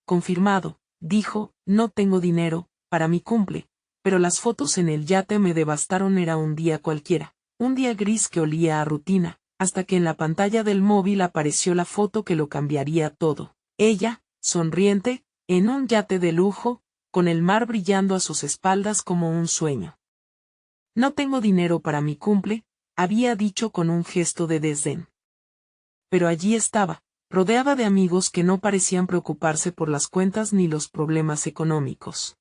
confirmado, dijo, no tengo dinero, para mi cumple, pero las fotos en el yate me devastaron. Era un día cualquiera, un día gris que olía a rutina, hasta que en la pantalla del móvil apareció la foto que lo cambiaría todo. Ella, sonriente, en un yate de lujo, con el mar brillando a sus espaldas como un sueño. No tengo dinero para mi cumple, había dicho con un gesto de desdén. Pero allí estaba, rodeada de amigos que no parecían preocuparse por las cuentas ni los problemas económicos.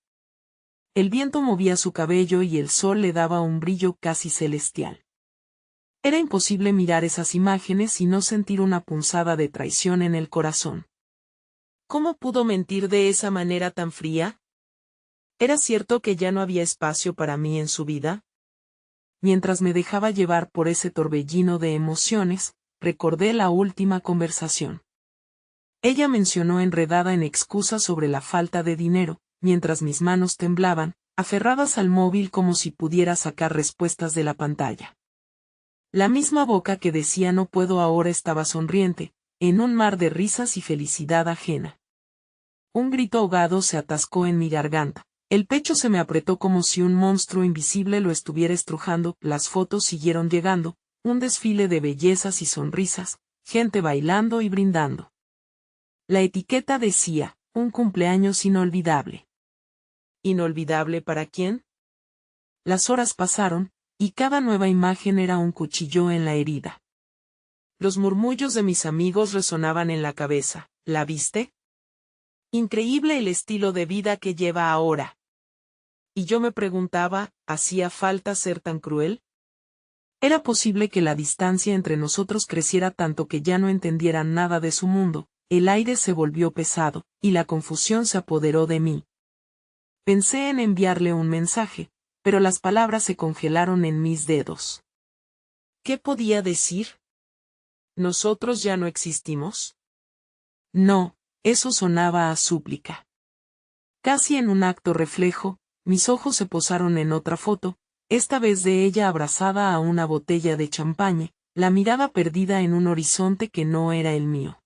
El viento movía su cabello y el sol le daba un brillo casi celestial. Era imposible mirar esas imágenes y no sentir una punzada de traición en el corazón. ¿Cómo pudo mentir de esa manera tan fría? ¿Era cierto que ya no había espacio para mí en su vida? Mientras me dejaba llevar por ese torbellino de emociones, recordé la última conversación. Ella mencionó enredada en excusas sobre la falta de dinero, mientras mis manos temblaban, aferradas al móvil como si pudiera sacar respuestas de la pantalla. La misma boca que decía no puedo ahora estaba sonriente, en un mar de risas y felicidad ajena. Un grito ahogado se atascó en mi garganta. El pecho se me apretó como si un monstruo invisible lo estuviera estrujando. Las fotos siguieron llegando, un desfile de bellezas y sonrisas, gente bailando y brindando. La etiqueta decía, un cumpleaños inolvidable. ¿Inolvidable para quién? Las horas pasaron, y cada nueva imagen era un cuchillo en la herida. Los murmullos de mis amigos resonaban en la cabeza. ¿La viste? Increíble el estilo de vida que lleva ahora. Y yo me preguntaba, ¿hacía falta ser tan cruel? ¿Era posible que la distancia entre nosotros creciera tanto que ya no entendiera nada de su mundo? El aire se volvió pesado, y la confusión se apoderó de mí. Pensé en enviarle un mensaje, pero las palabras se congelaron en mis dedos. ¿Qué podía decir? ¿Nosotros ya no existimos? No, eso sonaba a súplica. Casi en un acto reflejo, mis ojos se posaron en otra foto, esta vez de ella abrazada a una botella de champaña, la mirada perdida en un horizonte que no era el mío.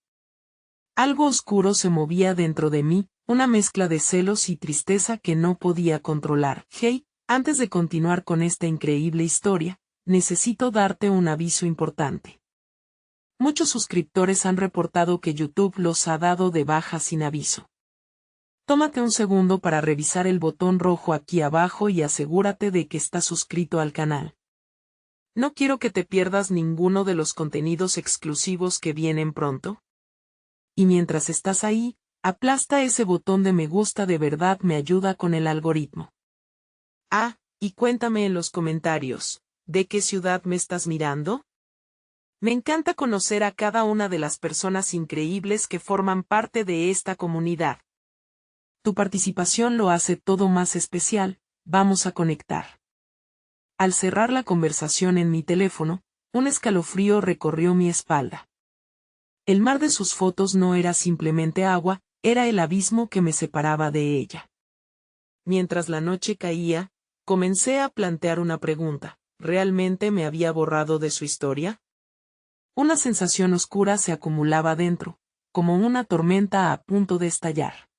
Algo oscuro se movía dentro de mí, una mezcla de celos y tristeza que no podía controlar. Hey, antes de continuar con esta increíble historia, necesito darte un aviso importante. Muchos suscriptores han reportado que YouTube los ha dado de baja sin aviso. Tómate un segundo para revisar el botón rojo aquí abajo y asegúrate de que estás suscrito al canal. No quiero que te pierdas ninguno de los contenidos exclusivos que vienen pronto. Y mientras estás ahí, aplasta ese botón de me gusta, de verdad me ayuda con el algoritmo. Ah, y cuéntame en los comentarios, ¿de qué ciudad me estás mirando? Me encanta conocer a cada una de las personas increíbles que forman parte de esta comunidad. Tu participación lo hace todo más especial. Vamos a conectar. Al cerrar la conversación en mi teléfono, un escalofrío recorrió mi espalda. El mar de sus fotos no era simplemente agua, era el abismo que me separaba de ella. Mientras la noche caía, comencé a plantear una pregunta. ¿Realmente me había borrado de su historia? Una sensación oscura se acumulaba dentro, como una tormenta a punto de estallar.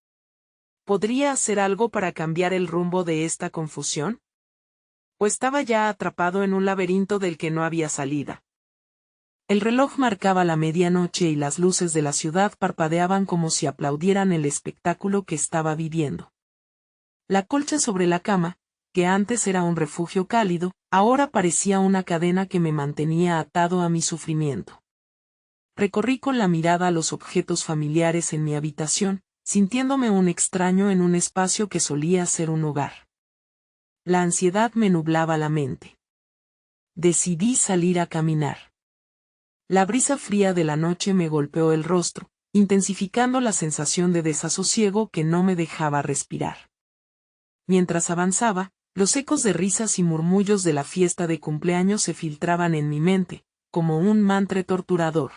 ¿Podría hacer algo para cambiar el rumbo de esta confusión? ¿O estaba ya atrapado en un laberinto del que no había salida? El reloj marcaba la medianoche y las luces de la ciudad parpadeaban como si aplaudieran el espectáculo que estaba viviendo. La colcha sobre la cama, que antes era un refugio cálido, ahora parecía una cadena que me mantenía atado a mi sufrimiento. Recorrí con la mirada los objetos familiares en mi habitación, sintiéndome un extraño en un espacio que solía ser un hogar. La ansiedad me nublaba la mente. Decidí salir a caminar. La brisa fría de la noche me golpeó el rostro, intensificando la sensación de desasosiego que no me dejaba respirar. Mientras avanzaba, los ecos de risas y murmullos de la fiesta de cumpleaños se filtraban en mi mente, como un mantra torturador.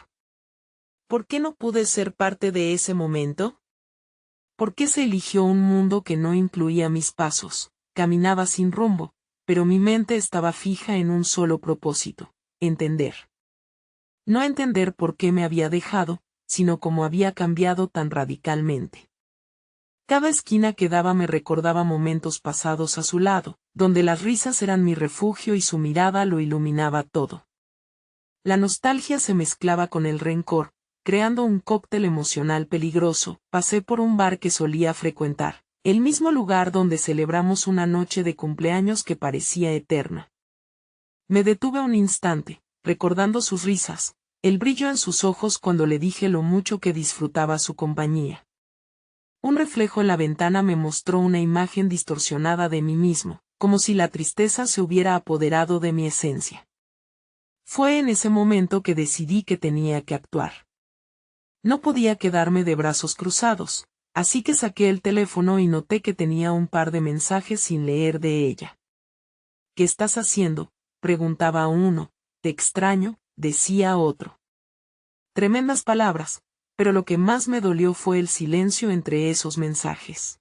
¿Por qué no pude ser parte de ese momento? ¿Por qué se eligió un mundo que no incluía mis pasos? Caminaba sin rumbo, pero mi mente estaba fija en un solo propósito: entender. No entender por qué me había dejado, sino cómo había cambiado tan radicalmente. Cada esquina que daba me recordaba momentos pasados a su lado, donde las risas eran mi refugio y su mirada lo iluminaba todo. La nostalgia se mezclaba con el rencor, creando un cóctel emocional peligroso. Pasé por un bar que solía frecuentar, el mismo lugar donde celebramos una noche de cumpleaños que parecía eterna. Me detuve un instante, recordando sus risas, el brillo en sus ojos cuando le dije lo mucho que disfrutaba su compañía. Un reflejo en la ventana me mostró una imagen distorsionada de mí mismo, como si la tristeza se hubiera apoderado de mi esencia. Fue en ese momento que decidí que tenía que actuar. No podía quedarme de brazos cruzados, así que saqué el teléfono y noté que tenía un par de mensajes sin leer de ella. ¿Qué estás haciendo?, preguntaba uno. Te extraño, decía otro. Tremendas palabras, pero lo que más me dolió fue el silencio entre esos mensajes.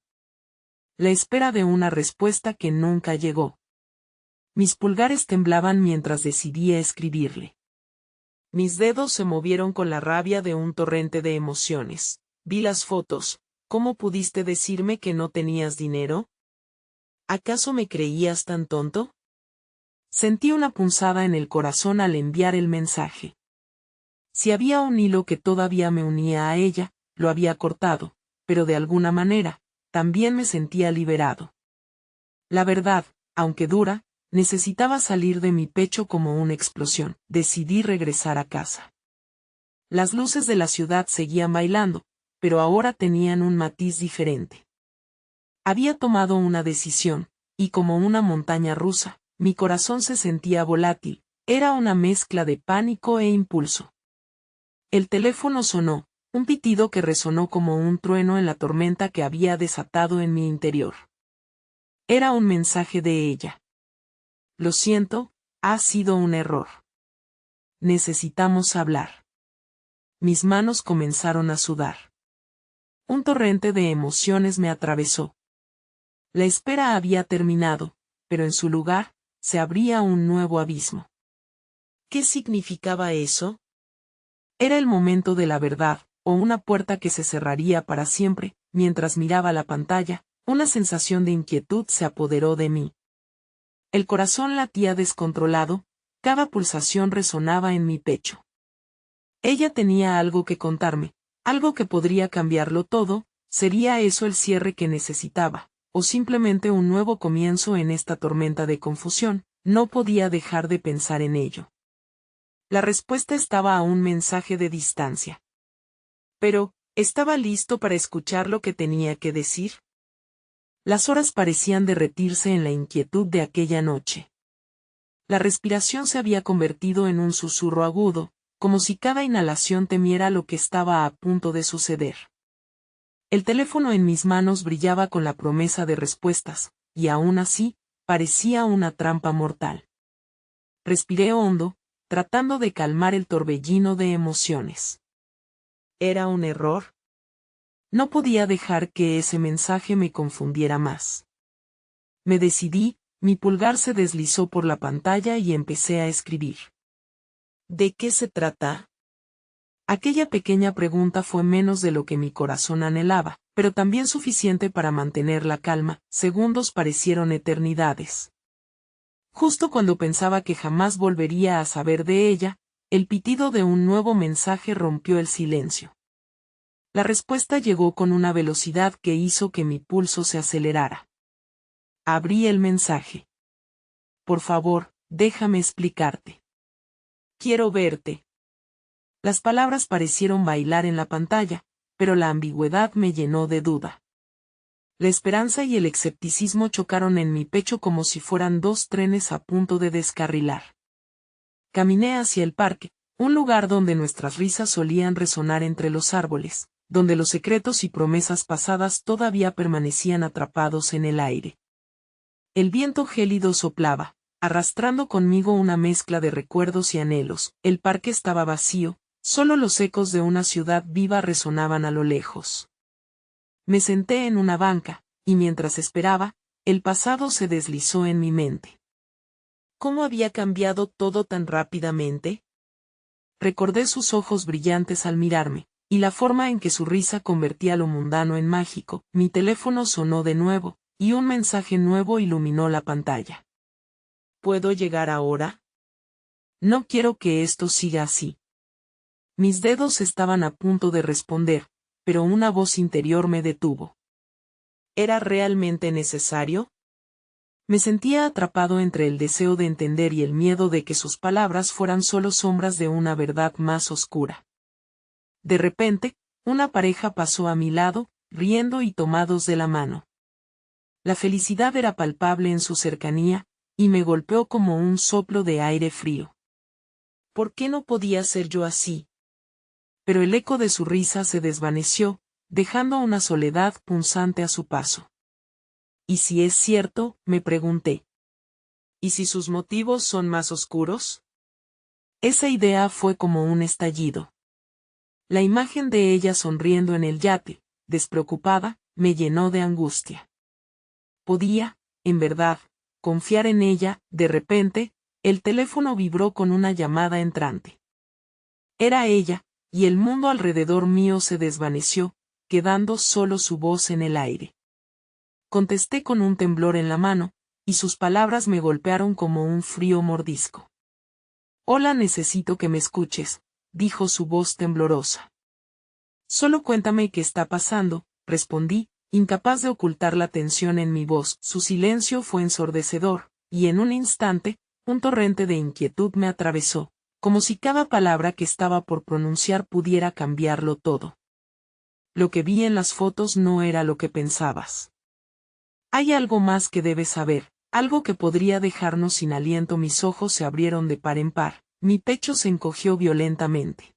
La espera de una respuesta que nunca llegó. Mis pulgares temblaban mientras decidía escribirle. Mis dedos se movieron con la rabia de un torrente de emociones. Vi las fotos. ¿Cómo pudiste decirme que no tenías dinero? ¿Acaso me creías tan tonto? Sentí una punzada en el corazón al enviar el mensaje. Si había un hilo que todavía me unía a ella, lo había cortado, pero de alguna manera, también me sentía liberado. La verdad, aunque dura, necesitaba salir de mi pecho como una explosión. Decidí regresar a casa. Las luces de la ciudad seguían bailando, pero ahora tenían un matiz diferente. Había tomado una decisión, y como una montaña rusa, mi corazón se sentía volátil. Era una mezcla de pánico e impulso. El teléfono sonó, un pitido que resonó como un trueno en la tormenta que había desatado en mi interior. Era un mensaje de ella. Lo siento, ha sido un error. Necesitamos hablar. Mis manos comenzaron a sudar. Un torrente de emociones me atravesó. La espera había terminado, pero en su lugar, se abría un nuevo abismo. ¿Qué significaba eso? Era el momento de la verdad, o una puerta que se cerraría para siempre. Mientras miraba la pantalla, una sensación de inquietud se apoderó de mí. El corazón latía descontrolado, cada pulsación resonaba en mi pecho. Ella tenía algo que contarme, algo que podría cambiarlo todo. ¿Sería eso el cierre que necesitaba, o simplemente un nuevo comienzo en esta tormenta de confusión? No podía dejar de pensar en ello. La respuesta estaba a un mensaje de distancia. Pero, ¿estaba listo para escuchar lo que tenía que decir? Las horas parecían derretirse en la inquietud de aquella noche. La respiración se había convertido en un susurro agudo, como si cada inhalación temiera lo que estaba a punto de suceder. El teléfono en mis manos brillaba con la promesa de respuestas, y aún así, parecía una trampa mortal. Respiré hondo, tratando de calmar el torbellino de emociones. ¿Era un error? No podía dejar que ese mensaje me confundiera más. Me decidí, mi pulgar se deslizó por la pantalla y empecé a escribir. ¿De qué se trata? Aquella pequeña pregunta fue menos de lo que mi corazón anhelaba, pero también suficiente para mantener la calma. Segundos parecieron eternidades. Justo cuando pensaba que jamás volvería a saber de ella, el pitido de un nuevo mensaje rompió el silencio. La respuesta llegó con una velocidad que hizo que mi pulso se acelerara. Abrí el mensaje. Por favor, déjame explicarte. Quiero verte. Las palabras parecieron bailar en la pantalla, pero la ambigüedad me llenó de duda. La esperanza y el escepticismo chocaron en mi pecho como si fueran dos trenes a punto de descarrilar. Caminé hacia el parque, un lugar donde nuestras risas solían resonar entre los árboles, donde los secretos y promesas pasadas todavía permanecían atrapados en el aire. El viento gélido soplaba, arrastrando conmigo una mezcla de recuerdos y anhelos. El parque estaba vacío, solo los ecos de una ciudad viva resonaban a lo lejos. Me senté en una banca, y mientras esperaba, el pasado se deslizó en mi mente. ¿Cómo había cambiado todo tan rápidamente? Recordé sus ojos brillantes al mirarme, y la forma en que su risa convertía lo mundano en mágico. Mi teléfono sonó de nuevo, y un mensaje nuevo iluminó la pantalla. ¿Puedo llegar ahora? No quiero que esto siga así. Mis dedos estaban a punto de responder, pero una voz interior me detuvo. ¿Era realmente necesario? Me sentía atrapado entre el deseo de entender y el miedo de que sus palabras fueran solo sombras de una verdad más oscura. De repente, una pareja pasó a mi lado, riendo y tomados de la mano. La felicidad era palpable en su cercanía, y me golpeó como un soplo de aire frío. ¿Por qué no podía ser yo así? Pero el eco de su risa se desvaneció, dejando una soledad punzante a su paso. ¿Y si es cierto?, me pregunté. ¿Y si sus motivos son más oscuros? Esa idea fue como un estallido. La imagen de ella sonriendo en el yate, despreocupada, me llenó de angustia. Podía, en verdad, confiar en ella. De repente, el teléfono vibró con una llamada entrante. Era ella, y el mundo alrededor mío se desvaneció, quedando solo su voz en el aire. Contesté con un temblor en la mano, y sus palabras me golpearon como un frío mordisco. Hola, necesito que me escuches, dijo su voz temblorosa. Solo cuéntame qué está pasando, respondí, incapaz de ocultar la tensión en mi voz. Su silencio fue ensordecedor, y en un instante, un torrente de inquietud me atravesó, como si cada palabra que estaba por pronunciar pudiera cambiarlo todo. Lo que vi en las fotos no era lo que pensabas. Hay algo más que debes saber, algo que podría dejarnos sin aliento. Mis ojos se abrieron de par en par, mi pecho se encogió violentamente.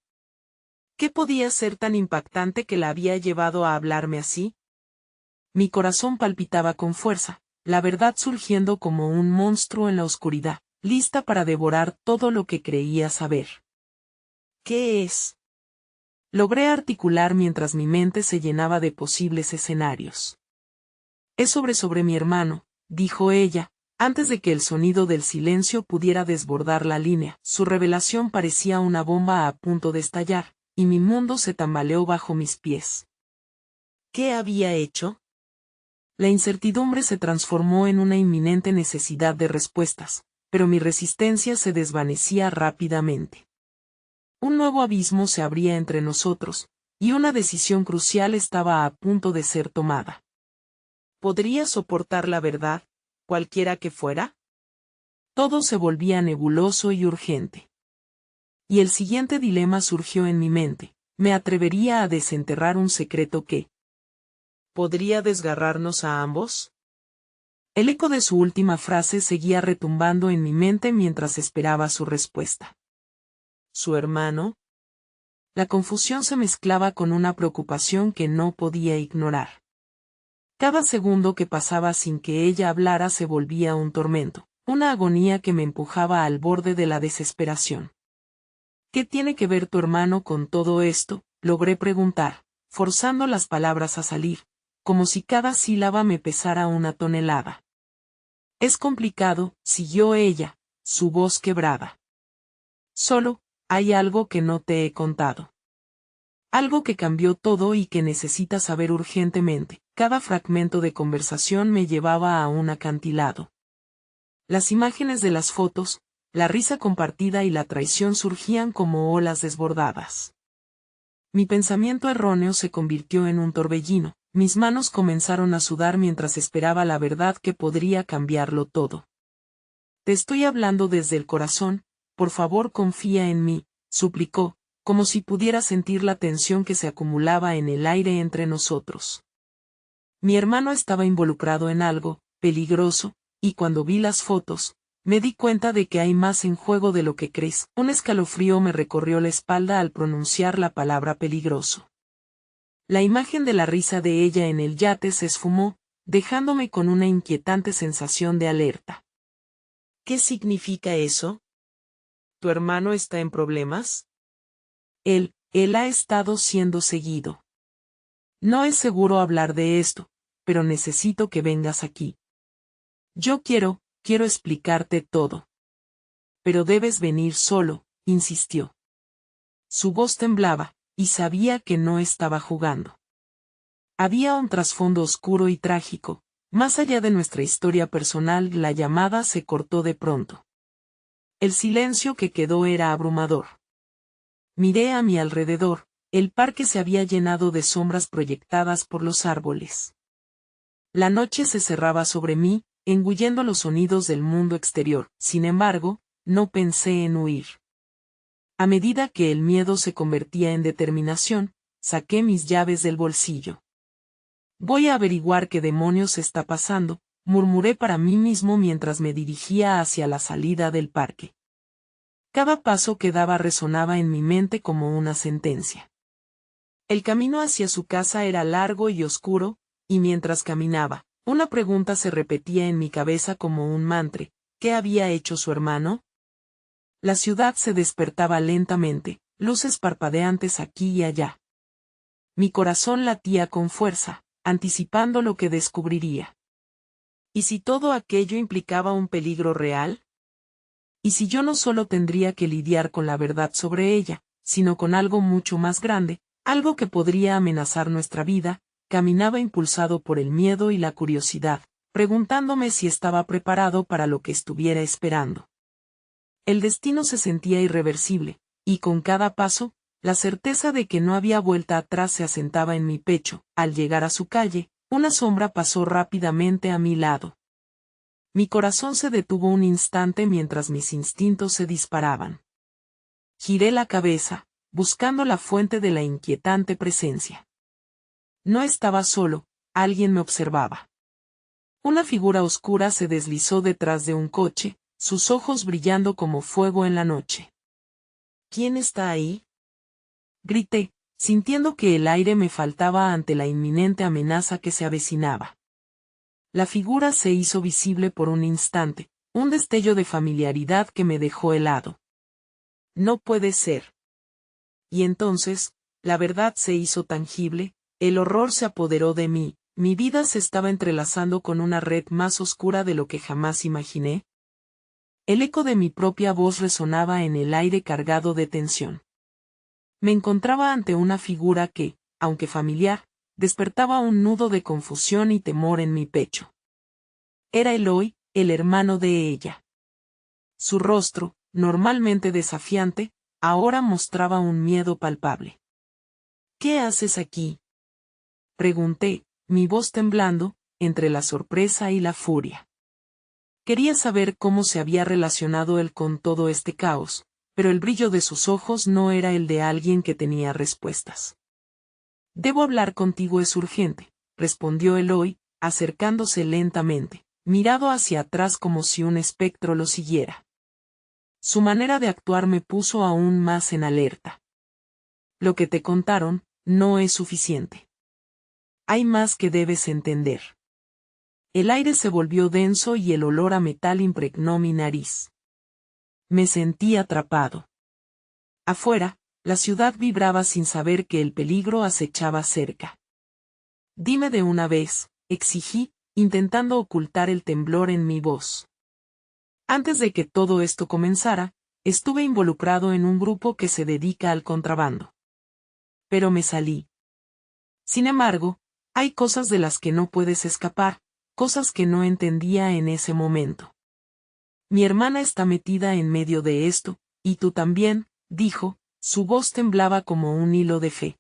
¿Qué podía ser tan impactante que la había llevado a hablarme así? Mi corazón palpitaba con fuerza, la verdad surgiendo como un monstruo en la oscuridad, lista para devorar todo lo que creía saber. ¿Qué es? Logré articular mientras mi mente se llenaba de posibles escenarios. Es sobre mi hermano, dijo ella, antes de que el sonido del silencio pudiera desbordar la línea. Su revelación parecía una bomba a punto de estallar, y mi mundo se tambaleó bajo mis pies. ¿Qué había hecho? La incertidumbre se transformó en una inminente necesidad de respuestas, pero mi resistencia se desvanecía rápidamente. Un nuevo abismo se abría entre nosotros, y una decisión crucial estaba a punto de ser tomada. ¿Podría soportar la verdad, cualquiera que fuera? Todo se volvía nebuloso y urgente. Y el siguiente dilema surgió en mi mente: ¿me atrevería a desenterrar un secreto que podría desgarrarnos a ambos? El eco de su última frase seguía retumbando en mi mente mientras esperaba su respuesta. ¿Su hermano? La confusión se mezclaba con una preocupación que no podía ignorar. Cada segundo que pasaba sin que ella hablara se volvía un tormento, una agonía que me empujaba al borde de la desesperación. ¿Qué tiene que ver tu hermano con todo esto?, logré preguntar, forzando las palabras a salir, como si cada sílaba me pesara una tonelada. Es complicado, siguió ella, su voz quebrada. Solo, hay algo que no te he contado. Algo que cambió todo y que necesitas saber urgentemente. Cada fragmento de conversación me llevaba a un acantilado. Las imágenes de las fotos, la risa compartida y la traición surgían como olas desbordadas. Mi pensamiento erróneo se convirtió en un torbellino, mis manos comenzaron a sudar mientras esperaba la verdad que podría cambiarlo todo. Te estoy hablando desde el corazón, por favor confía en mí, suplicó, como si pudiera sentir la tensión que se acumulaba en el aire entre nosotros. Mi hermano estaba involucrado en algo peligroso, y cuando vi las fotos, me di cuenta de que hay más en juego de lo que crees. Un escalofrío me recorrió la espalda al pronunciar la palabra peligroso. La imagen de la risa de ella en el yate se esfumó, dejándome con una inquietante sensación de alerta. ¿Qué significa eso? ¿Tu hermano está en problemas? Él ha estado siendo seguido. No es seguro hablar de esto, pero necesito que vengas aquí. Yo quiero explicarte todo. Pero debes venir solo, insistió. Su voz temblaba, y sabía que no estaba jugando. Había un trasfondo oscuro y trágico. Más allá de nuestra historia personal, la llamada se cortó de pronto. El silencio que quedó era abrumador. Miré a mi alrededor, el parque se había llenado de sombras proyectadas por los árboles. La noche se cerraba sobre mí, engullendo los sonidos del mundo exterior. Sin embargo, no pensé en huir. A medida que el miedo se convertía en determinación, saqué mis llaves del bolsillo. Voy a averiguar qué demonios está pasando, murmuré para mí mismo mientras me dirigía hacia la salida del parque. Cada paso que daba resonaba en mi mente como una sentencia. El camino hacia su casa era largo y oscuro, y mientras caminaba, una pregunta se repetía en mi cabeza como un mantra: ¿qué había hecho su hermano? La ciudad se despertaba lentamente, luces parpadeantes aquí y allá. Mi corazón latía con fuerza, anticipando lo que descubriría. ¿Y si todo aquello implicaba un peligro real? ¿Y si yo no solo tendría que lidiar con la verdad sobre ella, sino con algo mucho más grande, algo que podría amenazar nuestra vida? Caminaba impulsado por el miedo y la curiosidad, preguntándome si estaba preparado para lo que estuviera esperando. El destino se sentía irreversible, y con cada paso, la certeza de que no había vuelta atrás se asentaba en mi pecho. Al llegar a su calle, una sombra pasó rápidamente a mi lado. Mi corazón se detuvo un instante mientras mis instintos se disparaban. Giré la cabeza, buscando la fuente de la inquietante presencia. No estaba solo, alguien me observaba. Una figura oscura se deslizó detrás de un coche, sus ojos brillando como fuego en la noche. ¿Quién está ahí?, grité, sintiendo que el aire me faltaba ante la inminente amenaza que se avecinaba. La figura se hizo visible por un instante, un destello de familiaridad que me dejó helado. No puede ser. Y entonces, la verdad se hizo tangible, el horror se apoderó de mí, mi vida se estaba entrelazando con una red más oscura de lo que jamás imaginé. El eco de mi propia voz resonaba en el aire cargado de tensión. Me encontraba ante una figura que, aunque familiar, despertaba un nudo de confusión y temor en mi pecho. Era Eloy, el hermano de ella. Su rostro, normalmente desafiante, ahora mostraba un miedo palpable. ¿Qué haces aquí?, pregunté, mi voz temblando, entre la sorpresa y la furia. Quería saber cómo se había relacionado él con todo este caos, pero el brillo de sus ojos no era el de alguien que tenía respuestas. «Debo hablar contigo, es urgente», respondió Eloy, acercándose lentamente, mirado hacia atrás como si un espectro lo siguiera. Su manera de actuar me puso aún más en alerta. «Lo que te contaron no es suficiente. Hay más que debes entender». El aire se volvió denso y el olor a metal impregnó mi nariz. Me sentí atrapado. Afuera, la ciudad vibraba sin saber que el peligro acechaba cerca. «Dime de una vez», exigí, intentando ocultar el temblor en mi voz. Antes de que todo esto comenzara, estuve involucrado en un grupo que se dedica al contrabando. Pero me salí. Sin embargo, hay cosas de las que no puedes escapar, cosas que no entendía en ese momento. «Mi hermana está metida en medio de esto, y tú también», dijo, su voz temblaba como un hilo de fe.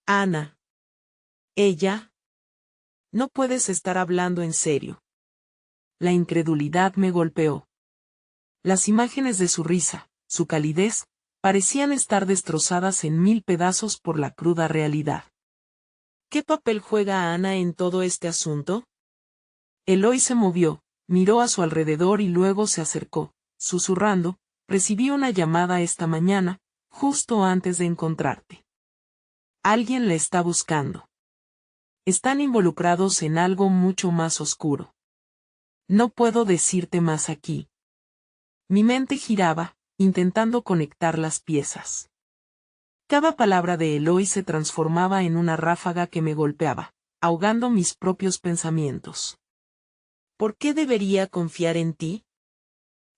«Ana. ¿Ella? No puedes estar hablando en serio». La incredulidad me golpeó. Las imágenes de su risa, su calidez, parecían estar destrozadas en 1000 pedazos por la cruda realidad. «¿Qué papel juega Ana en todo este asunto?». Eloy se movió, miró a su alrededor y luego se acercó, susurrando: «Recibí una llamada esta mañana, justo antes de encontrarte. Alguien la está buscando. Están involucrados en algo mucho más oscuro. No puedo decirte más aquí». Mi mente giraba, intentando conectar las piezas. Cada palabra de Eloy se transformaba en una ráfaga que me golpeaba, ahogando mis propios pensamientos. «¿Por qué debería confiar en ti?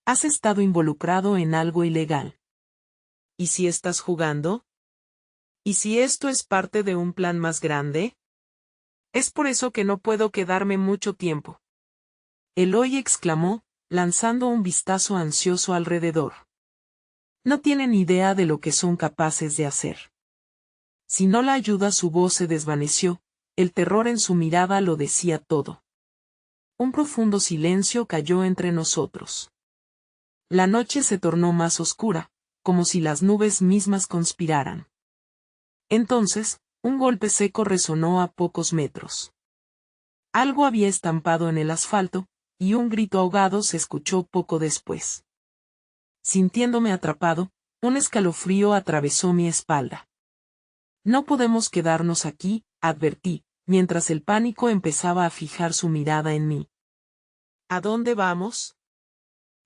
Has estado involucrado en algo ilegal. ¿Y si estás jugando?». ¿Y si esto es parte de un plan más grande? Es por eso que no puedo quedarme mucho tiempo. Eloy exclamó, lanzando un vistazo ansioso alrededor. No tienen idea de lo que son capaces de hacer. Si no la ayuda, su voz se desvaneció, el terror en su mirada lo decía todo. Un profundo silencio cayó entre nosotros. La noche se tornó más oscura, como si las nubes mismas conspiraran. Entonces, un golpe seco resonó a pocos metros. Algo había estampado en el asfalto, y un grito ahogado se escuchó poco después. Sintiéndome atrapado, un escalofrío atravesó mi espalda. No podemos quedarnos aquí, advertí, mientras el pánico empezaba a fijar su mirada en mí. ¿A dónde vamos?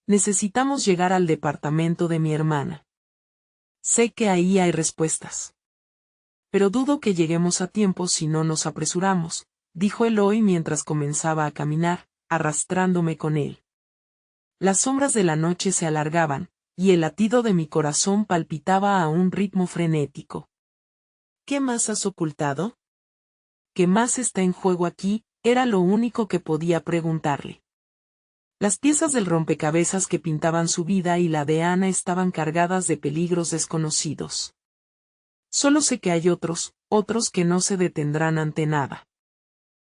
Necesitamos llegar al departamento de mi hermana. Sé que ahí hay respuestas. Pero dudo que lleguemos a tiempo si no nos apresuramos, dijo Eloy mientras comenzaba a caminar, arrastrándome con él. Las sombras de la noche se alargaban, y el latido de mi corazón palpitaba a un ritmo frenético. ¿Qué más has ocultado? ¿Qué más está en juego aquí? Era lo único que podía preguntarle. Las piezas del rompecabezas que pintaban su vida y la de Ana estaban cargadas de peligros desconocidos. Solo sé que hay otros que no se detendrán ante nada.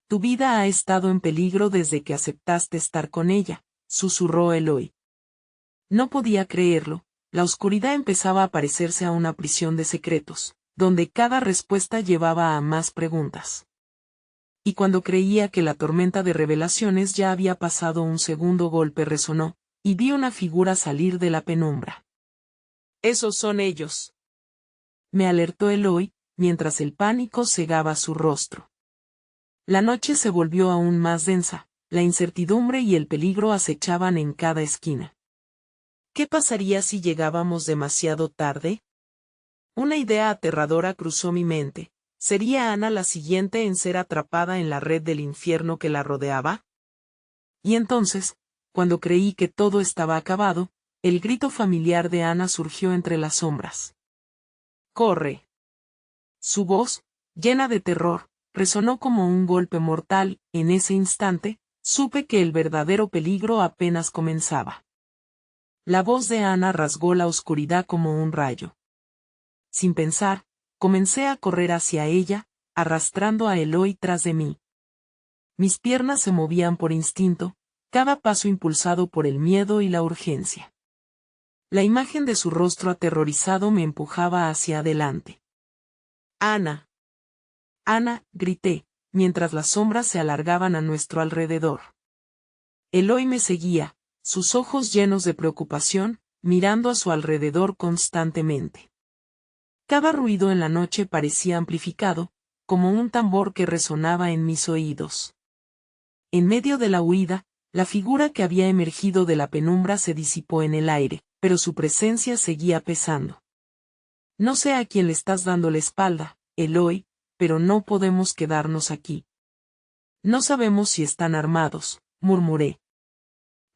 Tu vida ha estado en peligro desde que aceptaste estar con ella, susurró Eloy. No podía creerlo, la oscuridad empezaba a parecerse a una prisión de secretos, donde cada respuesta llevaba a más preguntas. Y cuando creía que la tormenta de revelaciones ya había pasado, un segundo golpe resonó, y vi una figura salir de la penumbra. Esos son ellos. Me alertó Eloy, mientras el pánico cegaba su rostro. La noche se volvió aún más densa, la incertidumbre y el peligro acechaban en cada esquina. ¿Qué pasaría si llegábamos demasiado tarde? Una idea aterradora cruzó mi mente. ¿Sería Ana la siguiente en ser atrapada en la red del infierno que la rodeaba? Y entonces, cuando creí que todo estaba acabado, el grito familiar de Ana surgió entre las sombras. ¡Corre! Su voz, llena de terror, resonó como un golpe mortal. En ese instante, supe que el verdadero peligro apenas comenzaba. La voz de Ana rasgó la oscuridad como un rayo. Sin pensar, comencé a correr hacia ella, arrastrando a Eloy tras de mí. Mis piernas se movían por instinto, cada paso impulsado por el miedo y la urgencia. La imagen de su rostro aterrorizado me empujaba hacia adelante. ¡Ana! ¡Ana!, grité, mientras las sombras se alargaban a nuestro alrededor. Eloy me seguía, sus ojos llenos de preocupación, mirando a su alrededor constantemente. Cada ruido en la noche parecía amplificado, como un tambor que resonaba en mis oídos. En medio de la huida, la figura que había emergido de la penumbra se disipó en el aire, pero su presencia seguía pesando. No sé a quién le estás dando la espalda, Eloy, pero no podemos quedarnos aquí. No sabemos si están armados, murmuré.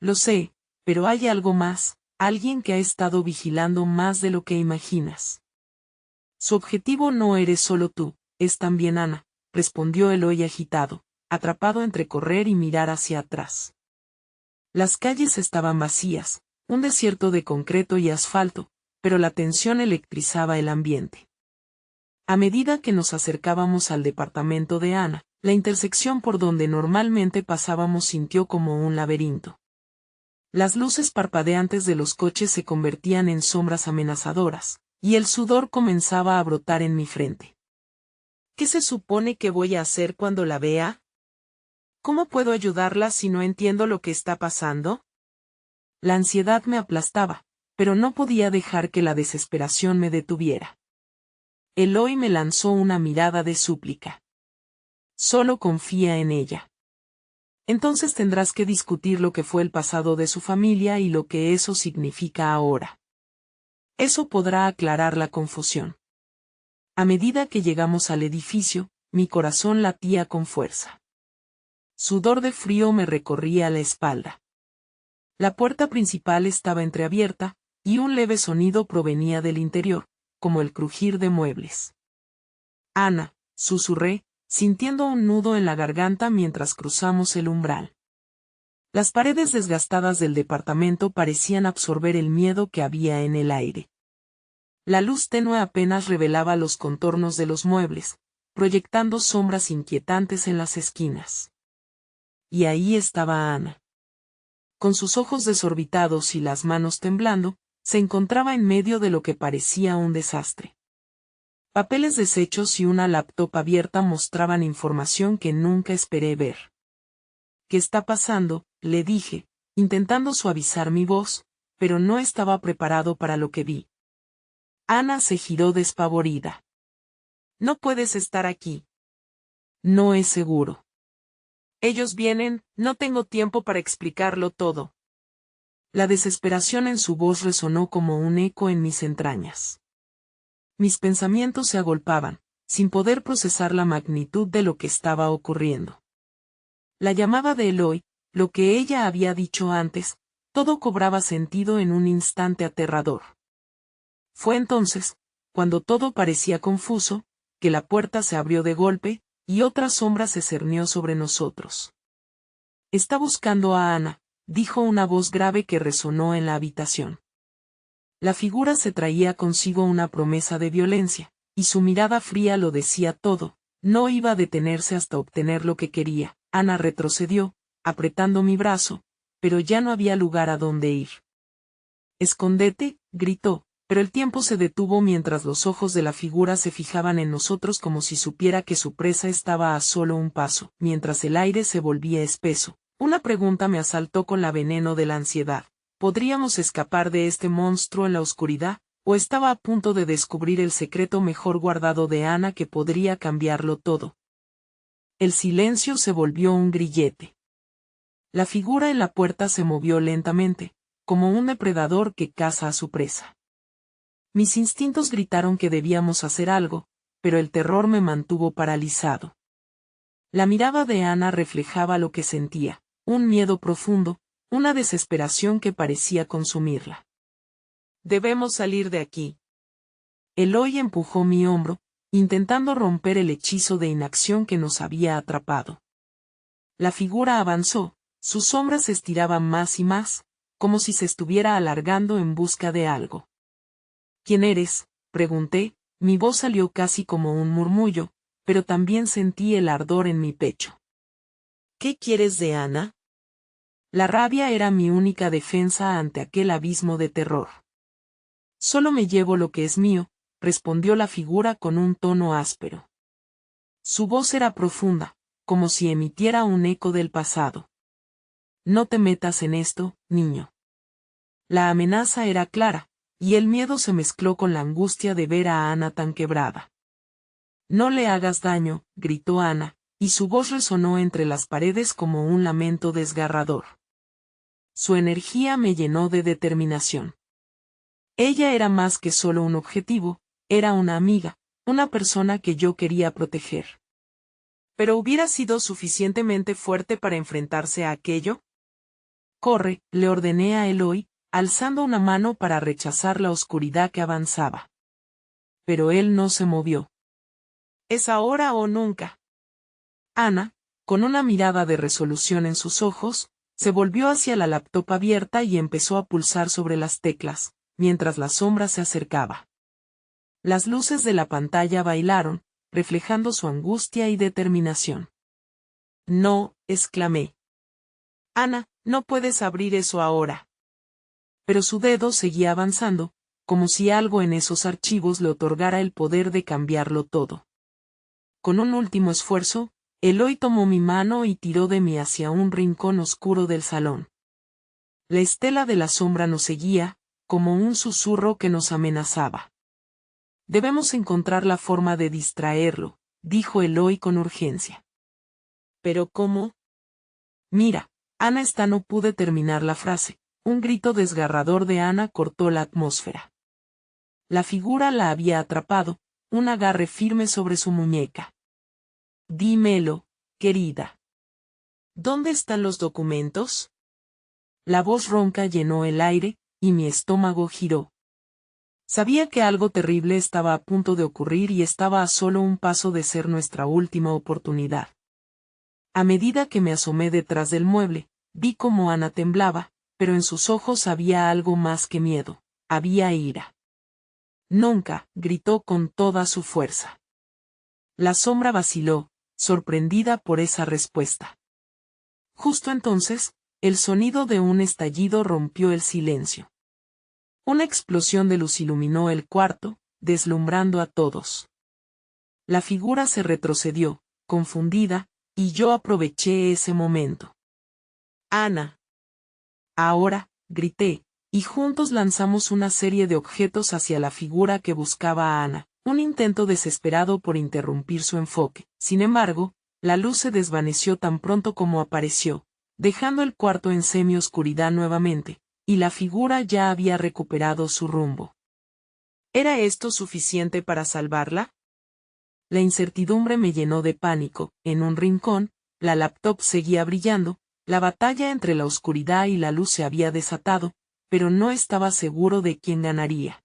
Lo sé, pero hay algo más, alguien que ha estado vigilando más de lo que imaginas. Su objetivo no eres solo tú, es también Ana, respondió Eloy agitado, atrapado entre correr y mirar hacia atrás. Las calles estaban vacías, un desierto de concreto y asfalto, pero la tensión electrizaba el ambiente. A medida que nos acercábamos al departamento de Ana, la intersección por donde normalmente pasábamos sintió como un laberinto. Las luces parpadeantes de los coches se convertían en sombras amenazadoras, y el sudor comenzaba a brotar en mi frente. ¿Qué se supone que voy a hacer cuando la vea? ¿Cómo puedo ayudarla si no entiendo lo que está pasando? La ansiedad me aplastaba, pero no podía dejar que la desesperación me detuviera. Eloy me lanzó una mirada de súplica. Solo confía en ella. Entonces tendrás que discutir lo que fue el pasado de su familia y lo que eso significa ahora. Eso podrá aclarar la confusión. A medida que llegamos al edificio, mi corazón latía con fuerza. Sudor de frío me recorría la espalda. La puerta principal estaba entreabierta, y un leve sonido provenía del interior, como el crujir de muebles. Ana, susurré, sintiendo un nudo en la garganta mientras cruzamos el umbral. Las paredes desgastadas del departamento parecían absorber el miedo que había en el aire. La luz tenue apenas revelaba los contornos de los muebles, proyectando sombras inquietantes en las esquinas. Y ahí estaba Ana. Con sus ojos desorbitados y las manos temblando, se encontraba en medio de lo que parecía un desastre. Papeles deshechos y una laptop abierta mostraban información que nunca esperé ver. ¿Qué está pasando?, le dije, intentando suavizar mi voz, pero no estaba preparado para lo que vi. Ana se giró despavorida. No puedes estar aquí. No es seguro. Ellos vienen, no tengo tiempo para explicarlo todo. La desesperación en su voz resonó como un eco en mis entrañas. Mis pensamientos se agolpaban, sin poder procesar la magnitud de lo que estaba ocurriendo. La llamada de Eloy, lo que ella había dicho antes, todo cobraba sentido en un instante aterrador. Fue entonces, cuando todo parecía confuso, que la puerta se abrió de golpe, y otra sombra se cernió sobre nosotros. Está buscando a Ana, dijo una voz grave que resonó en la habitación. La figura se traía consigo una promesa de violencia, y su mirada fría lo decía todo, no iba a detenerse hasta obtener lo que quería. Ana retrocedió, apretando mi brazo, pero ya no había lugar a donde ir. «Escóndete», gritó, pero el tiempo se detuvo mientras los ojos de la figura se fijaban en nosotros como si supiera que su presa estaba a solo un paso, mientras el aire se volvía espeso. Una pregunta me asaltó con la veneno de la ansiedad. ¿Podríamos escapar de este monstruo en la oscuridad? ¿O estaba a punto de descubrir el secreto mejor guardado de Ana que podría cambiarlo todo? El silencio se volvió un grillete. La figura en la puerta se movió lentamente, como un depredador que caza a su presa. Mis instintos gritaron que debíamos hacer algo, pero el terror me mantuvo paralizado. La mirada de Ana reflejaba lo que sentía, un miedo profundo, una desesperación que parecía consumirla. «Debemos salir de aquí». Eloy empujó mi hombro, intentando romper el hechizo de inacción que nos había atrapado. La figura avanzó, sus sombras se estiraban más y más, como si se estuviera alargando en busca de algo. «¿Quién eres?», pregunté, mi voz salió casi como un murmullo, pero también sentí el ardor en mi pecho. «¿Qué quieres de Ana?». La rabia era mi única defensa ante aquel abismo de terror. «Solo me llevo lo que es mío», respondió la figura con un tono áspero. Su voz era profunda, como si emitiera un eco del pasado. «No te metas en esto, niño». La amenaza era clara, y el miedo se mezcló con la angustia de ver a Ana tan quebrada. «No le hagas daño», gritó Ana, y su voz resonó entre las paredes como un lamento desgarrador. Su energía me llenó de determinación. Ella era más que solo un objetivo, era una amiga, una persona que yo quería proteger. ¿Pero hubiera sido suficientemente fuerte para enfrentarse a aquello? «Corre», le ordené a Eloy, alzando una mano para rechazar la oscuridad que avanzaba. Pero él no se movió. «Es ahora o nunca». Ana, con una mirada de resolución en sus ojos, se volvió hacia la laptop abierta y empezó a pulsar sobre las teclas, mientras la sombra se acercaba. Las luces de la pantalla bailaron, reflejando su angustia y determinación. «No», exclamé. «Ana, no puedes abrir eso ahora». Pero su dedo seguía avanzando, como si algo en esos archivos le otorgara el poder de cambiarlo todo. Con un último esfuerzo, Eloy tomó mi mano y tiró de mí hacia un rincón oscuro del salón. La estela de la sombra nos seguía, como un susurro que nos amenazaba. «Debemos encontrar la forma de distraerlo», dijo Eloy con urgencia. «¿Pero cómo?». «Mira, Ana está». No pude terminar la frase. Un grito desgarrador de Ana cortó la atmósfera. La figura la había atrapado, un agarre firme sobre su muñeca. «Dímelo, querida. ¿Dónde están los documentos?». La voz ronca llenó el aire, y mi estómago giró. Sabía que algo terrible estaba a punto de ocurrir y estaba a solo un paso de ser nuestra última oportunidad. A medida que me asomé detrás del mueble, vi cómo Ana temblaba, pero en sus ojos había algo más que miedo, había ira. Nunca, gritó con toda su fuerza. La sombra vaciló, sorprendida por esa respuesta. Justo entonces, el sonido de un estallido rompió el silencio. Una explosión de luz iluminó el cuarto, deslumbrando a todos. La figura se retrocedió, confundida, y yo aproveché ese momento. Ana. Ahora, grité, y juntos lanzamos una serie de objetos hacia la figura que buscaba a Ana, un intento desesperado por interrumpir su enfoque. Sin embargo, la luz se desvaneció tan pronto como apareció, dejando el cuarto en semioscuridad nuevamente, y la figura ya había recuperado su rumbo. ¿Era esto suficiente para salvarla? La incertidumbre me llenó de pánico. En un rincón, la laptop seguía brillando, la batalla entre la oscuridad y la luz se había desatado, pero no estaba seguro de quién ganaría.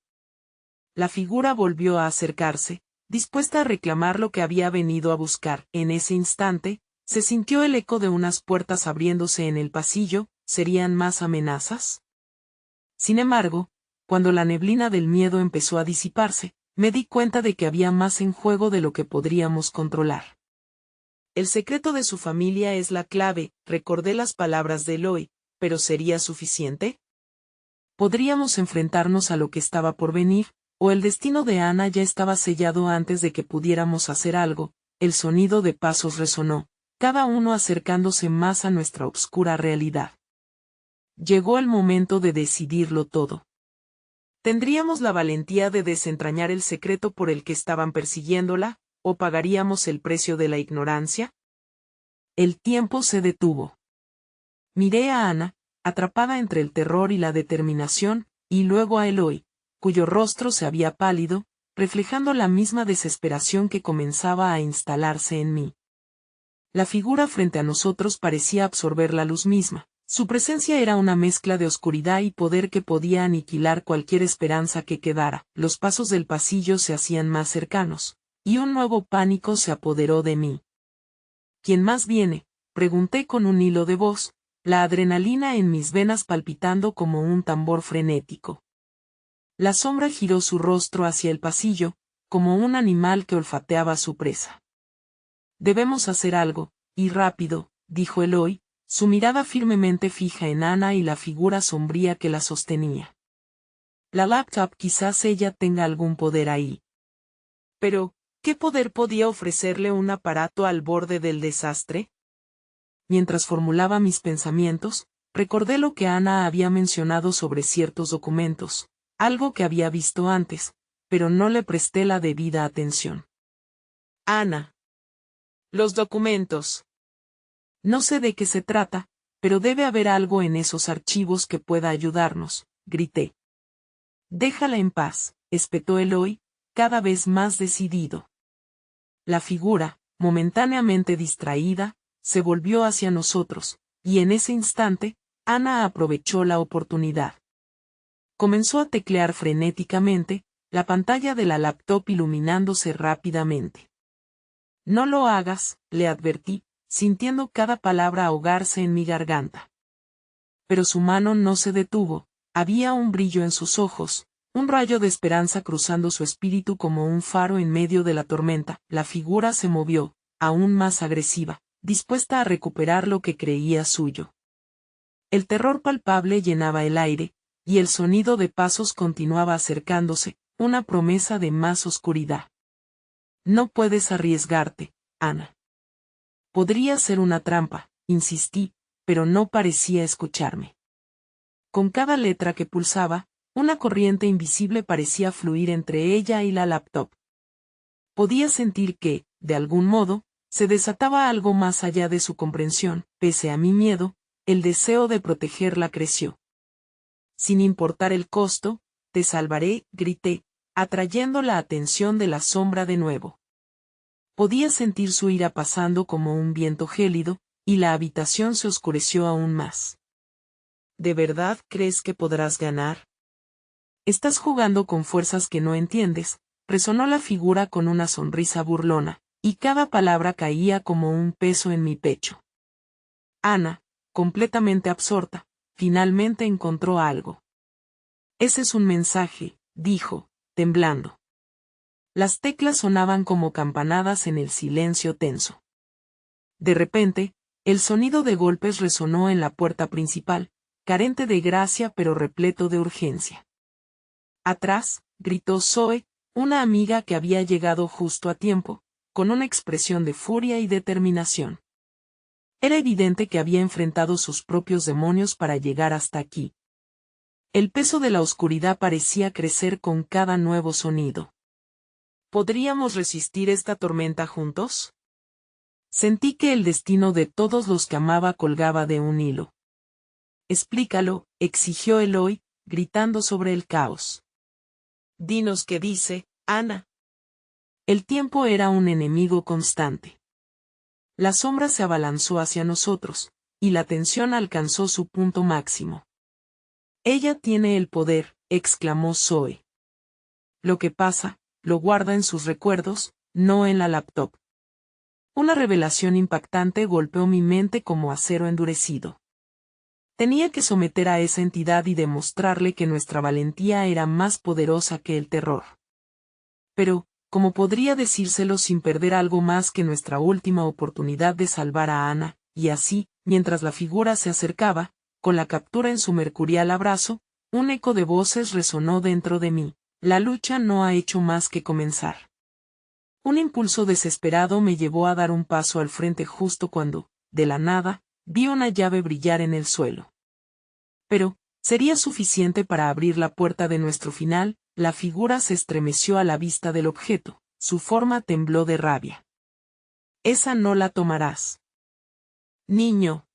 La figura volvió a acercarse, dispuesta a reclamar lo que había venido a buscar. En ese instante, se sintió el eco de unas puertas abriéndose en el pasillo. ¿Serían más amenazas? Sin embargo, cuando la neblina del miedo empezó a disiparse, me di cuenta de que había más en juego de lo que podríamos controlar. El secreto de su familia es la clave, recordé las palabras de Eloy, pero ¿sería suficiente? Podríamos enfrentarnos a lo que estaba por venir, o el destino de Ana ya estaba sellado antes de que pudiéramos hacer algo. El sonido de pasos resonó, cada uno acercándose más a nuestra oscura realidad. Llegó el momento de decidirlo todo. ¿Tendríamos la valentía de desentrañar el secreto por el que estaban persiguiéndola, o pagaríamos el precio de la ignorancia? El tiempo se detuvo. Miré a Ana, atrapada entre el terror y la determinación, y luego a Eloy, cuyo rostro se había pálido, reflejando la misma desesperación que comenzaba a instalarse en mí. La figura frente a nosotros parecía absorber la luz misma. Su presencia era una mezcla de oscuridad y poder que podía aniquilar cualquier esperanza que quedara. Los pasos del pasillo se hacían más cercanos, y un nuevo pánico se apoderó de mí. ¿Quién más viene?, pregunté con un hilo de voz, la adrenalina en mis venas palpitando como un tambor frenético. La sombra giró su rostro hacia el pasillo, como un animal que olfateaba a su presa. Debemos hacer algo, y rápido, dijo Eloy, su mirada firmemente fija en Ana y la figura sombría que la sostenía. La laptop, quizás ella tenga algún poder ahí. Pero, ¿qué poder podía ofrecerle un aparato al borde del desastre? Mientras formulaba mis pensamientos, recordé lo que Ana había mencionado sobre ciertos documentos, algo que había visto antes, pero no le presté la debida atención. Ana. Los documentos. No sé de qué se trata, pero debe haber algo en esos archivos que pueda ayudarnos, grité. Déjala en paz, espetó Eloy, cada vez más decidido. La figura, momentáneamente distraída, se volvió hacia nosotros, y en ese instante, Ana aprovechó la oportunidad. Comenzó a teclear frenéticamente, la pantalla de la laptop iluminándose rápidamente. No lo hagas, le advertí, sintiendo cada palabra ahogarse en mi garganta. Pero su mano no se detuvo, había un brillo en sus ojos, un rayo de esperanza cruzando su espíritu como un faro en medio de la tormenta. La figura se movió, aún más agresiva, dispuesta a recuperar lo que creía suyo. El terror palpable llenaba el aire, y el sonido de pasos continuaba acercándose, una promesa de más oscuridad. No puedes arriesgarte, Ana. Podría ser una trampa, insistí, pero no parecía escucharme. Con cada letra que pulsaba, una corriente invisible parecía fluir entre ella y la laptop. Podía sentir que, de algún modo, se desataba algo más allá de su comprensión. Pese a mi miedo, el deseo de protegerla creció. Sin importar el costo, te salvaré, grité, atrayendo la atención de la sombra de nuevo. Podía sentir su ira pasando como un viento gélido, y la habitación se oscureció aún más. ¿De verdad crees que podrás ganar? Estás jugando con fuerzas que no entiendes, resonó la figura con una sonrisa burlona, y cada palabra caía como un peso en mi pecho. Ana, completamente absorta, finalmente encontró algo. Ese es un mensaje, dijo, temblando. Las teclas sonaban como campanadas en el silencio tenso. De repente, el sonido de golpes resonó en la puerta principal, carente de gracia pero repleto de urgencia. Atrás, gritó Zoe, una amiga que había llegado justo a tiempo, con una expresión de furia y determinación. Era evidente que había enfrentado sus propios demonios para llegar hasta aquí. El peso de la oscuridad parecía crecer con cada nuevo sonido. ¿Podríamos resistir esta tormenta juntos? Sentí que el destino de todos los que amaba colgaba de un hilo. Explícalo, exigió Eloy, gritando sobre el caos. Dinos qué dice, Ana. El tiempo era un enemigo constante. La sombra se abalanzó hacia nosotros, y la tensión alcanzó su punto máximo. Ella tiene el poder, exclamó Zoe. Lo que pasa, lo guarda en sus recuerdos, no en la laptop. Una revelación impactante golpeó mi mente como acero endurecido. Tenía que someter a esa entidad y demostrarle que nuestra valentía era más poderosa que el terror. Pero, ¿cómo podría decírselo sin perder algo más que nuestra última oportunidad de salvar a Ana? Y así, mientras la figura se acercaba, con la captura en su mercurial abrazo, un eco de voces resonó dentro de mí. La lucha no ha hecho más que comenzar. Un impulso desesperado me llevó a dar un paso al frente justo cuando, de la nada, vi una llave brillar en el suelo. Pero, ¿sería suficiente para abrir la puerta de nuestro final? La figura se estremeció a la vista del objeto, su forma tembló de rabia. Esa no la tomarás. Niño.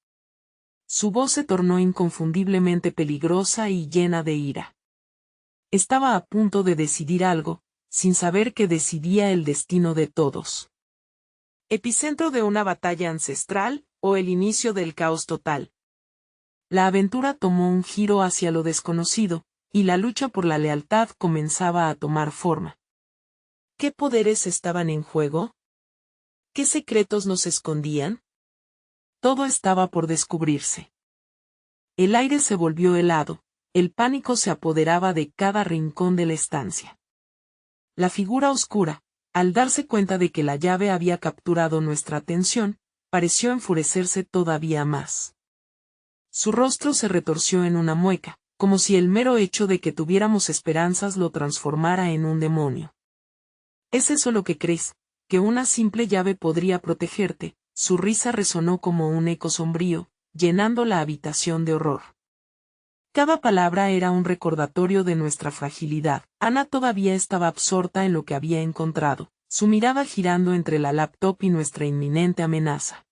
Su voz se tornó inconfundiblemente peligrosa y llena de ira. Estaba a punto de decidir algo, sin saber que decidía el destino de todos. ¿Epicentro de una batalla ancestral, o el inicio del caos total? La aventura tomó un giro hacia lo desconocido, y la lucha por la lealtad comenzaba a tomar forma. ¿Qué poderes estaban en juego? ¿Qué secretos nos escondían? Todo estaba por descubrirse. El aire se volvió helado, el pánico se apoderaba de cada rincón de la estancia. La figura oscura, al darse cuenta de que la llave había capturado nuestra atención, pareció enfurecerse todavía más. Su rostro se retorció en una mueca, como si el mero hecho de que tuviéramos esperanzas lo transformara en un demonio. ¿Es eso lo que crees? ¿Que una simple llave podría protegerte? Su risa resonó como un eco sombrío, llenando la habitación de horror. Cada palabra era un recordatorio de nuestra fragilidad. Ana todavía estaba absorta en lo que había encontrado, su mirada girando entre la laptop y nuestra inminente amenaza.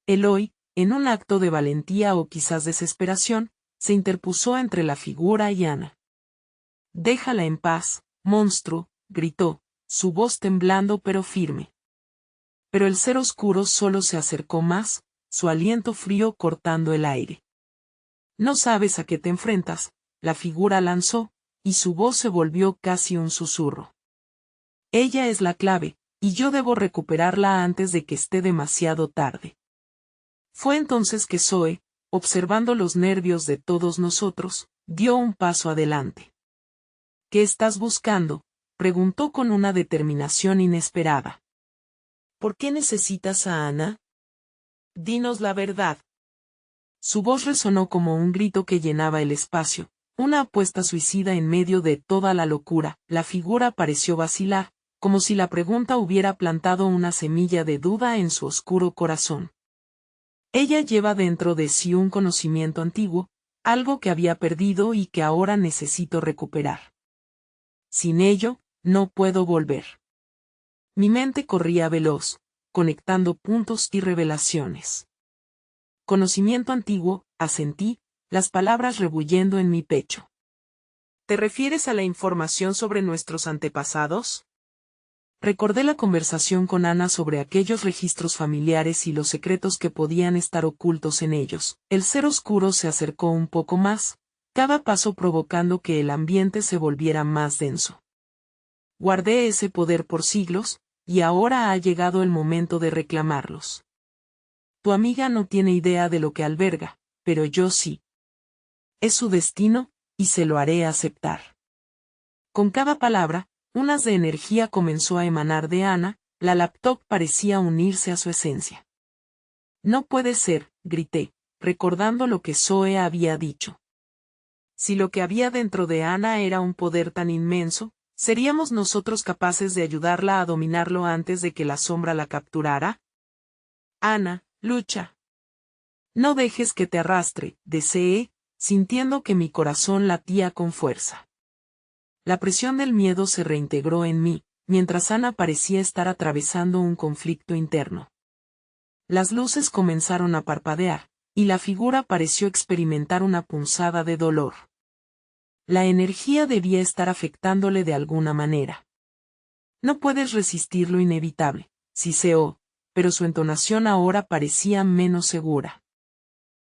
Eloy, en un acto de valentía o quizás desesperación, se interpuso entre la figura y Ana. «Déjala en paz, monstruo», gritó, su voz temblando pero firme. Pero el ser oscuro solo se acercó más, su aliento frío cortando el aire. «No sabes a qué te enfrentas», la figura lanzó, y su voz se volvió casi un susurro. «Ella es la clave, y yo debo recuperarla antes de que esté demasiado tarde». Fue entonces que Zoe, observando los nervios de todos nosotros, dio un paso adelante. «¿Qué estás buscando?», preguntó con una determinación inesperada. «¿Por qué necesitas a Ana? Dinos la verdad». Su voz resonó como un grito que llenaba el espacio, una apuesta suicida en medio de toda la locura. La figura pareció vacilar, como si la pregunta hubiera plantado una semilla de duda en su oscuro corazón. Ella lleva dentro de sí un conocimiento antiguo, algo que había perdido y que ahora necesito recuperar. Sin ello, no puedo volver. Mi mente corría veloz, conectando puntos y revelaciones. Conocimiento antiguo, asentí, las palabras rebulliendo en mi pecho. ¿Te refieres a la información sobre nuestros antepasados? Recordé la conversación con Ana sobre aquellos registros familiares y los secretos que podían estar ocultos en ellos. El ser oscuro se acercó un poco más, cada paso provocando que el ambiente se volviera más denso. Guardé ese poder por siglos, y ahora ha llegado el momento de reclamarlos. Tu amiga no tiene idea de lo que alberga, pero yo sí. Es su destino, y se lo haré aceptar. Con cada palabra, un haz de energía comenzó a emanar de Ana, la laptop parecía unirse a su esencia. No puede ser, grité, recordando lo que Zoe había dicho. Si lo que había dentro de Ana era un poder tan inmenso, ¿seríamos nosotros capaces de ayudarla a dominarlo antes de que la sombra la capturara? Ana, lucha. No dejes que te arrastre, deseé, sintiendo que mi corazón latía con fuerza. La presión del miedo se reintegró en mí, mientras Ana parecía estar atravesando un conflicto interno. Las luces comenzaron a parpadear, y la figura pareció experimentar una punzada de dolor. La energía debía estar afectándole de alguna manera. No puedes resistir lo inevitable, siseó, pero su entonación ahora parecía menos segura.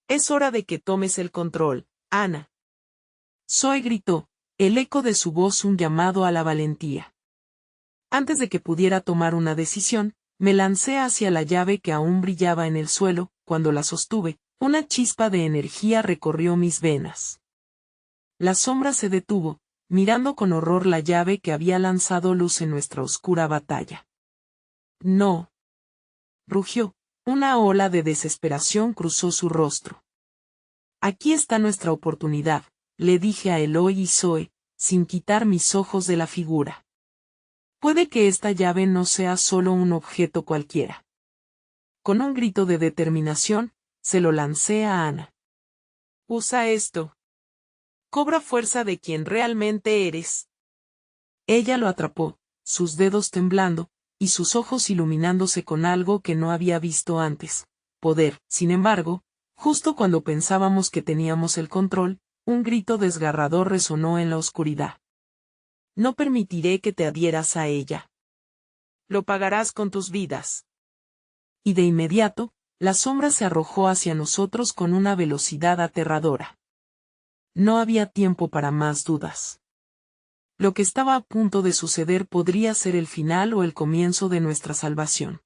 Es hora de que tomes el control, Ana. Zoe gritó, el eco de su voz un llamado a la valentía. Antes de que pudiera tomar una decisión, me lancé hacia la llave que aún brillaba en el suelo. Cuando la sostuve, una chispa de energía recorrió mis venas. La sombra se detuvo, mirando con horror la llave que había lanzado luz en nuestra oscura batalla. No. Rugió. Una ola de desesperación cruzó su rostro. Aquí está nuestra oportunidad, le dije a Eloy y Zoe, sin quitar mis ojos de la figura. Puede que esta llave no sea solo un objeto cualquiera. Con un grito de determinación, se lo lancé a Ana. Usa esto. Cobra fuerza de quien realmente eres. Ella lo atrapó, sus dedos temblando, y sus ojos iluminándose con algo que no había visto antes. Poder. Sin embargo, justo cuando pensábamos que teníamos el control, un grito desgarrador resonó en la oscuridad. No permitiré que te adhieras a ella. Lo pagarás con tus vidas. Y de inmediato, la sombra se arrojó hacia nosotros con una velocidad aterradora. No había tiempo para más dudas. Lo que estaba a punto de suceder podría ser el final o el comienzo de nuestra salvación.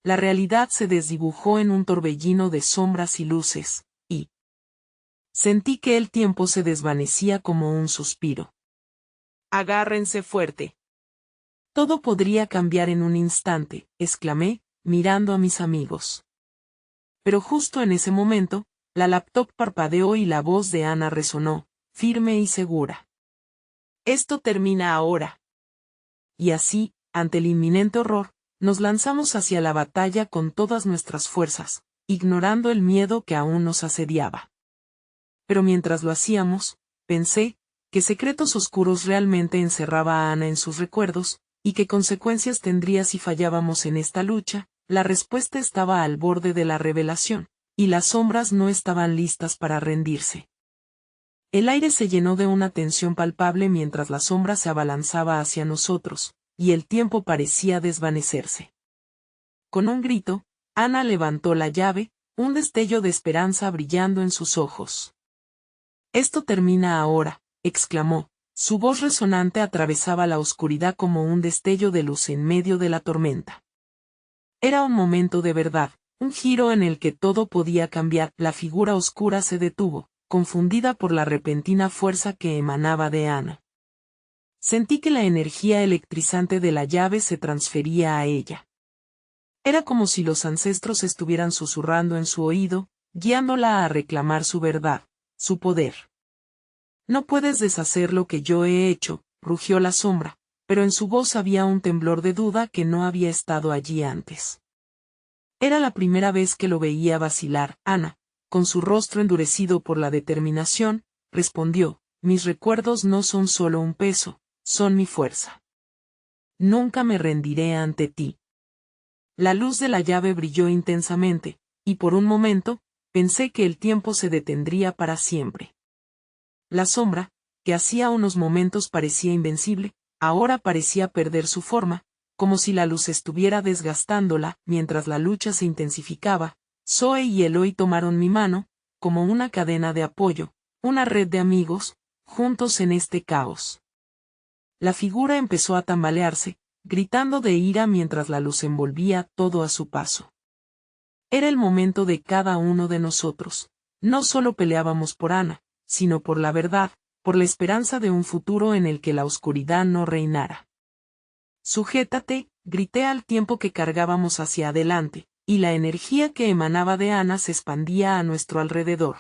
La realidad se desdibujó en un torbellino de sombras y luces, y sentí que el tiempo se desvanecía como un suspiro. Agárrense fuerte. Todo podría cambiar en un instante, exclamé, mirando a mis amigos. Pero justo en ese momento, la laptop parpadeó y la voz de Ana resonó, firme y segura. Esto termina ahora. Y así, ante el inminente horror, nos lanzamos hacia la batalla con todas nuestras fuerzas, ignorando el miedo que aún nos asediaba. Pero mientras lo hacíamos, pensé, qué secretos oscuros realmente encerraba a Ana en sus recuerdos, y qué consecuencias tendría si fallábamos en esta lucha. La respuesta estaba al borde de la revelación, y las sombras no estaban listas para rendirse. El aire se llenó de una tensión palpable mientras la sombra se abalanzaba hacia nosotros, y el tiempo parecía desvanecerse. Con un grito, Ana levantó la llave, un destello de esperanza brillando en sus ojos. Esto termina ahora, exclamó. Su voz resonante atravesaba la oscuridad como un destello de luz en medio de la tormenta. Era un momento de verdad, un giro en el que todo podía cambiar. La figura oscura se detuvo, confundida por la repentina fuerza que emanaba de Ana. Sentí que la energía electrizante de la llave se transfería a ella. Era como si los ancestros estuvieran susurrando en su oído, guiándola a reclamar su verdad, su poder. No puedes deshacer lo que yo he hecho, rugió la sombra, pero en su voz había un temblor de duda que no había estado allí antes. Era la primera vez que lo veía vacilar. Ana, con su rostro endurecido por la determinación, respondió, mis recuerdos no son solo un peso, son mi fuerza. Nunca me rendiré ante ti. La luz de la llave brilló intensamente, y por un momento, pensé que el tiempo se detendría para siempre. La sombra, que hacía unos momentos parecía invencible, ahora parecía perder su forma, como si la luz estuviera desgastándola. Mientras la lucha se intensificaba, Zoe y Eloy tomaron mi mano, como una cadena de apoyo, una red de amigos, juntos en este caos. La figura empezó a tambalearse, gritando de ira mientras la luz envolvía todo a su paso. Era el momento de cada uno de nosotros. No solo peleábamos por Ana, sino por la verdad, por la esperanza de un futuro en el que la oscuridad no reinara. Sujétate, grité al tiempo que cargábamos hacia adelante, y la energía que emanaba de Ana se expandía a nuestro alrededor.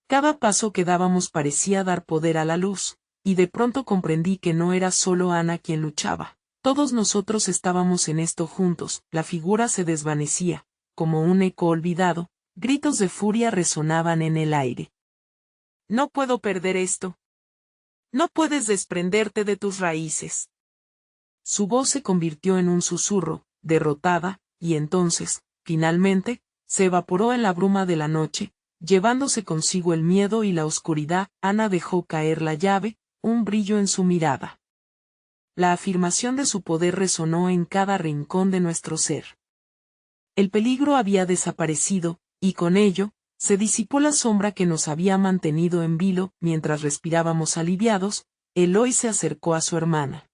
Cada paso que dábamos parecía dar poder a la luz, y de pronto comprendí que no era solo Ana quien luchaba. Todos nosotros estábamos en esto juntos. La figura se desvanecía, como un eco olvidado, gritos de furia resonaban en el aire. No puedo perder esto. No puedes desprenderte de tus raíces. Su voz se convirtió en un susurro, derrotada, y entonces, finalmente, se evaporó en la bruma de la noche, llevándose consigo el miedo y la oscuridad. Ana dejó caer la llave, un brillo en su mirada. La afirmación de su poder resonó en cada rincón de nuestro ser. El peligro había desaparecido, y con ello, se disipó la sombra que nos había mantenido en vilo. Mientras respirábamos aliviados, Eloy se acercó a su hermana.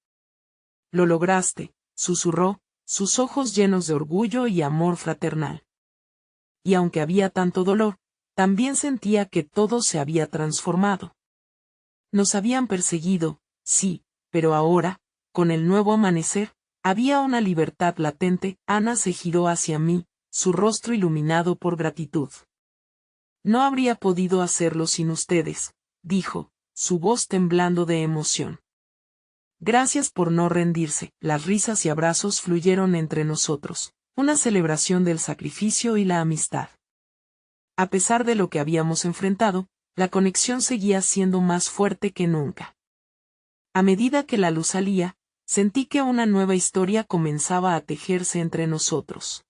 Lo lograste, susurró, sus ojos llenos de orgullo y amor fraternal. Y aunque había tanto dolor, también sentía que todo se había transformado. Nos habían perseguido, sí, pero ahora, con el nuevo amanecer, había una libertad latente. Ana se giró hacia mí, su rostro iluminado por gratitud. No habría podido hacerlo sin ustedes, dijo, su voz temblando de emoción. Gracias por no rendirse. Las risas y abrazos fluyeron entre nosotros, una celebración del sacrificio y la amistad. A pesar de lo que habíamos enfrentado, la conexión seguía siendo más fuerte que nunca. A medida que la luz salía, sentí que una nueva historia comenzaba a tejerse entre nosotros.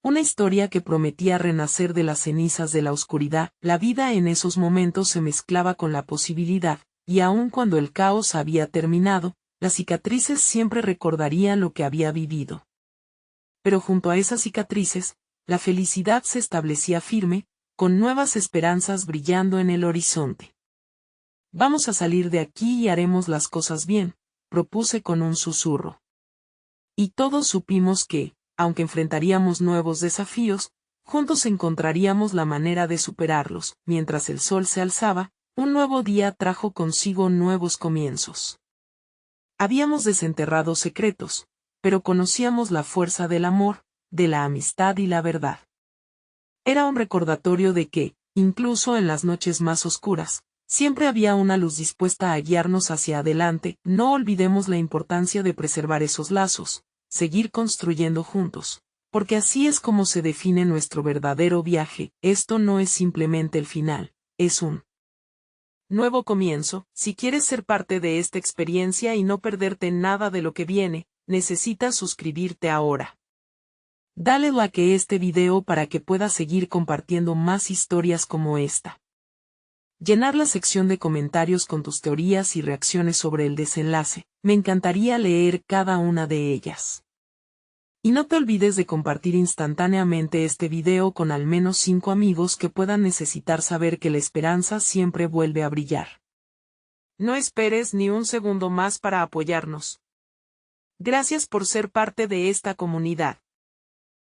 Una historia que prometía renacer de las cenizas de la oscuridad. La vida en esos momentos se mezclaba con la posibilidad, y aun cuando el caos había terminado, las cicatrices siempre recordarían lo que había vivido. Pero junto a esas cicatrices, la felicidad se establecía firme, con nuevas esperanzas brillando en el horizonte. Vamos a salir de aquí y haremos las cosas bien, propuse con un susurro. Y todos supimos que, aunque enfrentaríamos nuevos desafíos, juntos encontraríamos la manera de superarlos. Mientras el sol se alzaba, un nuevo día trajo consigo nuevos comienzos. Habíamos desenterrado secretos, pero conocíamos la fuerza del amor, de la amistad y la verdad. Era un recordatorio de que, incluso en las noches más oscuras, siempre había una luz dispuesta a guiarnos hacia adelante. No olvidemos la importancia de preservar esos lazos, seguir construyendo juntos, porque así es como se define nuestro verdadero viaje. Esto no es simplemente el final, es un nuevo comienzo. Si quieres ser parte de esta experiencia y no perderte nada de lo que viene, necesitas suscribirte ahora. Dale like a este video para que puedas seguir compartiendo más historias como esta. Llenar la sección de comentarios con tus teorías y reacciones sobre el desenlace. Me encantaría leer cada una de ellas. Y no te olvides de compartir instantáneamente este video con al menos 5 amigos que puedan necesitar saber que la esperanza siempre vuelve a brillar. No esperes ni un segundo más para apoyarnos. Gracias por ser parte de esta comunidad.